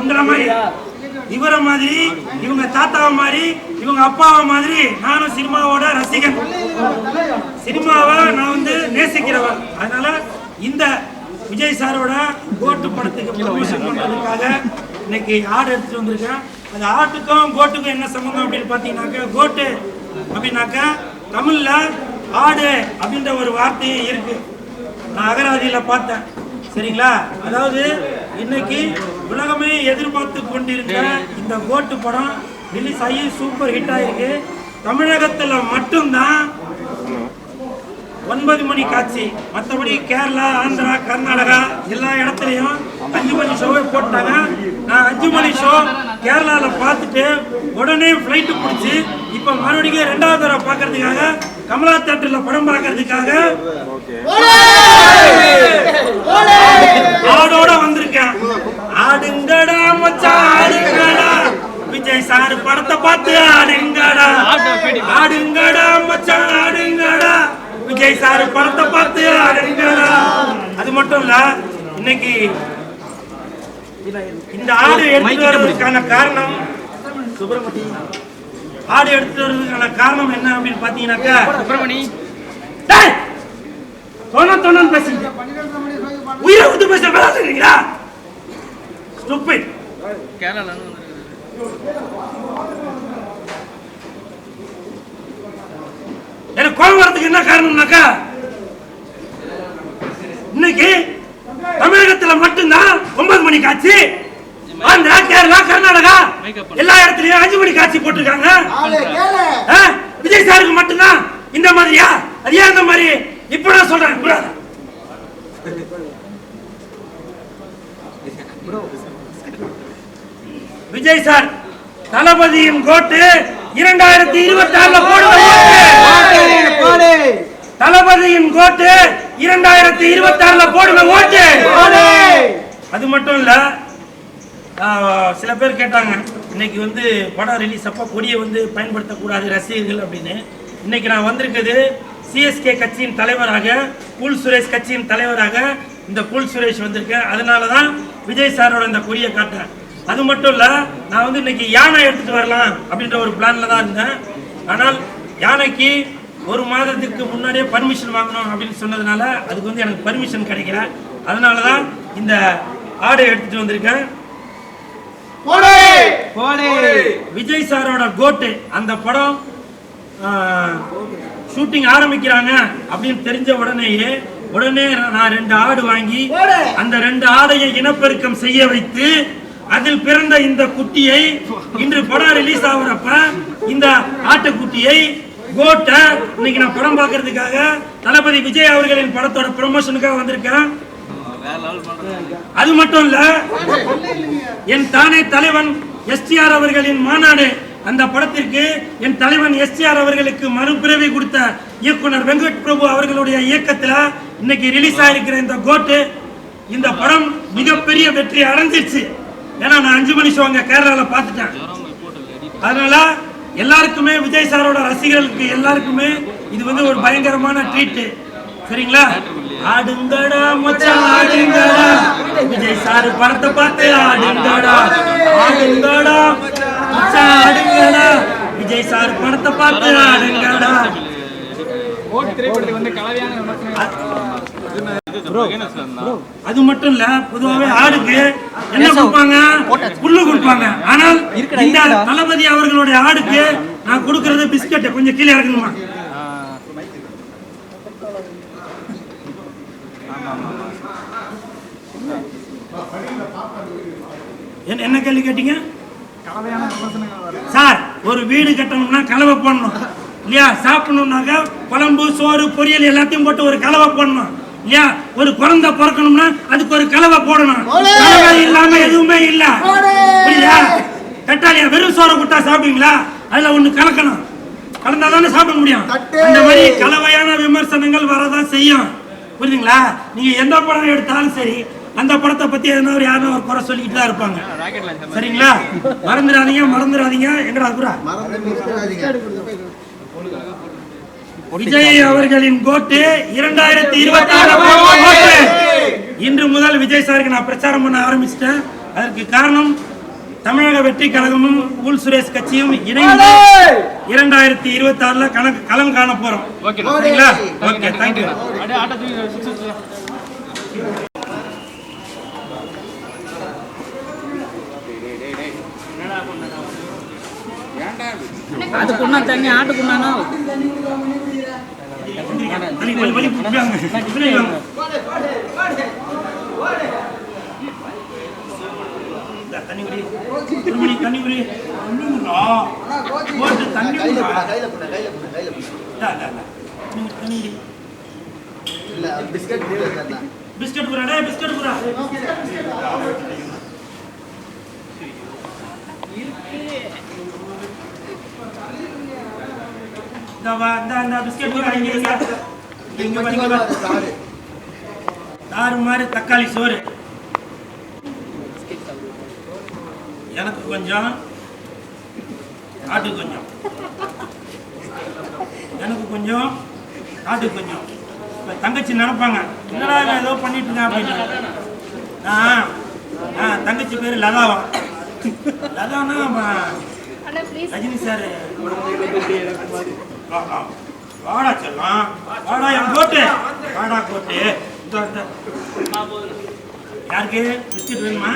உங்களை மாதிரி இவரை மாதிரி இவங்க தாத்தாவை மாதிரி இவங்க அப்பாவை மாதிரி நானும் சினிமாவோட ரசிகன். சினிமாவை நான் வந்து நேசிக்கிறவன். அதனால இந்த விஜய் சாரோட கோட்டு படத்துக்கு ப்ரமோஷன் பண்றதுக்காக இன்னைக்கு ஆடு எடுத்துட்டு வந்திருக்கேன். அந்த ஆட்டுக்கும் கோட்டுக்கும் என்ன சம்பந்தம் அப்படின்னு பார்த்தீங்கன்னாக்கா, கோட்டு அப்படின்னாக்கா தமிழ்ல ஆடு அப்படின்ற ஒரு வார்த்தையே இருக்கு. நான் அகராதியில பார்த்தேன். சரிங்களா? அதாவது இன்னைக்கு உலகமே எதிர்பார்த்து கொண்டிருந்த இந்த கோட்டு படம் ரிலீஸ் ஆகி சூப்பர் ஹிட் ஆயிருக்கு. தமிழகத்துல மட்டும்தான் 9 மணி காட்சி. மற்றபடி கேரளா, ஆந்திரா, கர்நாடகா எல்லா இடத்துலையும் 5 மணி ஷோவை போட்டாங்க. நான் 5 மணி ஷோ கேரளாவில் பார்த்துட்டு உடனே ஃப்ளைட்டு பிடிச்சி இப்போ மறுபடியும் 2வது தடவை பார்க்கறதுக்காக கமலா தியேட்டரில் படம் பார்க்கறதுக்காக ஆடோட வந்திருக்கேன். ஆடுங்கடா மச்சான் ஆடுங்கடா, விஜய் சார் படத்தை பார்த்து ஆடுங்கடா. ஆடுங்கடா மச்சான் ஆடுங்கடா, விஜய் சார் படத்தை பார்த்து ஆடுங்கடா. அது மட்டும் இல்ல, இன்னைக்கு இந்த ஆடு எடுத்து வருவதற்கான காரணம் ஆடு எடுத்து வருவதற்கான காரணம் என்ன அப்படின்னு பாத்தீங்கன்னாக்கா, தொண்ணு பேசுறீங்க, உயிரை விட்டு பேச பேசுறீங்களா? எனக்கு கோபம் வரதுக்கு என்ன காரணம்னாக்கா, இன்னைக்கு தமிழகத்துல மட்டும்தான் 9 மணி காட்சி. ஆந்திரா, கேரளா, கர்நாடகா எல்லா இடத்துலயும் 5 மணி காட்சி போட்டிருக்காங்க. விஜய் சாருக்கு மட்டும்தான் இந்த மாதிரியா? அது ஏன் இந்த மாதிரி? இப்ப நான் சொல்றேன், விஜய் சார் தளபதியின் கோட்டு 2026 போடுங்க. தளபதியின் கோட்டு 2026 போடுங்க ஓட்டு. அது மட்டும் இல்ல, சில பேர் கேட்டாங்க இன்னைக்கு வந்து படம் ரிலீஸ் அப்ப கொடியை வந்து பயன்படுத்தக்கூடாது ரசிகர்கள் அப்படின்னு. இன்னைக்கு நான் வந்திருக்கிறது சிஎஸ்கே கட்சியின் தலைவராக, கூல் சுரேஷ் கட்சியின் தலைவராக இந்த கூல் சுரேஷ் வந்திருக்கேன். அதனாலதான் விஜய் சாரோட இந்த கொடியை காட்டுறேன். அது மட்டும் இல்ல, நான் வந்து இன்னைக்கு யானை எடுத்துட்டு வரலாம் அப்படின்ற ஒரு பிளான்ல தான் இருந்தேன். ஆனால் யானைக்கு 1 மாதத்துக்கு முன்னாடியே பர்மிஷன் வாங்கணும் அப்படின்னு சொன்னதுனால அதுக்கு வந்து எனக்கு பர்மிஷன் கிடைக்கல. அதனாலதான் இந்த ஆடை எடுத்துட்டு வந்திருக்கேன். விஜய் சாரோட கோட்டு அந்த படம் ஷூட்டிங் ஆரம்பிக்கிறாங்க அப்படின்னு தெரிஞ்ச உடனே நான் 2 ஆடு வாங்கி அந்த 2 ஆடையை இனப்பெருக்கம் செய்ய வைத்து அதில் பிறந்த இந்த குட்டியை இன்று படம் ரிலீஸ் ஆகுறப்ப இந்த ஆட்டுக்குட்டியை கோட்டை இன்னைக்கு நான் படம் பார்க்கறதுக்காக தளபதி விஜய் அவர்களின் படத்தோட ப்ரமோஷனுக்காக வந்திருக்கேன். அது மட்டும் இல்ல, என் தானே தலைவன் எஸ்டிஆர் அவர்களின் மாநாடு அந்த படத்திற்கு என் தலைவன் எஸ்டிஆர் அவர்களுக்கு மறுபிறவி கொடுத்த இயக்குனர் வெங்கட் பிரபு அவர்களுடைய இயக்கத்துல இன்னைக்கு ரிலீஸ் ஆயிருக்கிற இந்த கோட்டு, இந்த படம் மிகப்பெரிய வெற்றி அடைஞ்சிருச்சு. ஏன்னா நான் 5 மணி ஷோ அங்க கேரளால பார்த்துட்டேன். அதனால எல்லாருக்குமே, விஜய் சாரோட ரசிகர்களுக்கு எல்லாருக்குமே இது வந்து ஒரு பயங்கரமான ட்ரீட். சரிங்களா? ஆடுங்கடா மச்சான் ஆடுங்கடா, விஜய் சார் படத்தை பார்த்து ஆடுங்கடா. ஆடுங்கடா மச்சான் ஆடுங்கடா, விஜய் சார் படத்தை பார்த்து ஆடுங்கடா. அது மட்டும் இல்ல, பொதுவாகவே ஆடுக்கு என்ன கொடுப்பாங்க? புல்லு கொடுப்பாங்க. ஆனால் இந்த தளபதி அவர்களுடைய ஆடுக்கு நான் கொடுக்கறது பிஸ்கட். கொஞ்சம் கீழே இறக்கணுமா? என்ன கேள்வி கேட்டீங்க சார்? ஒரு வீடு கட்டணும்னா கலவை போடணும் இல்லையா? சாப்பிடணும்னாக்க குழம்பு, சோறு, பொரியல் எல்லாத்தையும் போட்டு ஒரு கலவை போடணும் இல்லையா? ஒரு குழந்தை பிறக்கணும்னா அதுக்கு ஒரு கலவை போடணும். கலவை இல்லாம எதுவுமே இல்ல. புரியுதா? கட்டாளியா வெறும் சோறை கொடுத்தா சாப்பிடுவீங்களா? அதுல ஒண்ணு கலக்கணும். கலந்தாதானே சாப்பிட முடியும். அந்த மாதிரி கலவையான விமர்சனங்கள் வரதான் செய்யும். புரியுதுங்களா? நீங்க எந்த படம் எடுத்தாலும் சரி, அந்த படத்தை பத்தி எதனா ஒரு யாரும் ஒரு குறை சொல்லிக்கிட்டு தான் இருப்பாங்க. சரிங்களா? மறந்துடாதீங்க. எங்கடா புறா விஜய் அவர்களின் கோட்டு 2026 இன்று முதல் விஜய் சாருக்கு நான் பிரச்சாரம் பண்ண ஆரம்பிச்சிட்டேன். அதற்கு காரணம் தமிழக வெற்றி கழகமும் கூல் சுரேஷ் கட்சியும் இணைந்து 2026 களம் காண போறோம். ஓகேங்களா? Okay, thank you. அதுக்குன்னா தண்ணி ஆட்டுக்குன்னா பிஸ்கட் பூரா பிஸ்கட் பூரா மாதிரி தக்காளி சோறு எனக்கு கொஞ்சம், ஆட்டுக்கு கொஞ்சம், எனக்கு கொஞ்சம், ஆட்டுக்கு கொஞ்சம். தங்கச்சி நினைப்பாங்க என்னடா ஏதோ பண்ணிட்டு இருக்கேன் அப்படின்னு. தங்கச்சி பேரு லதாவா. லதானா ரஜினி சார். வாடா செல்லாம், வாடா என் கோட்டு, வாடா கோட்டு. யாருக்கு பிஸ்கட் வேணுமா?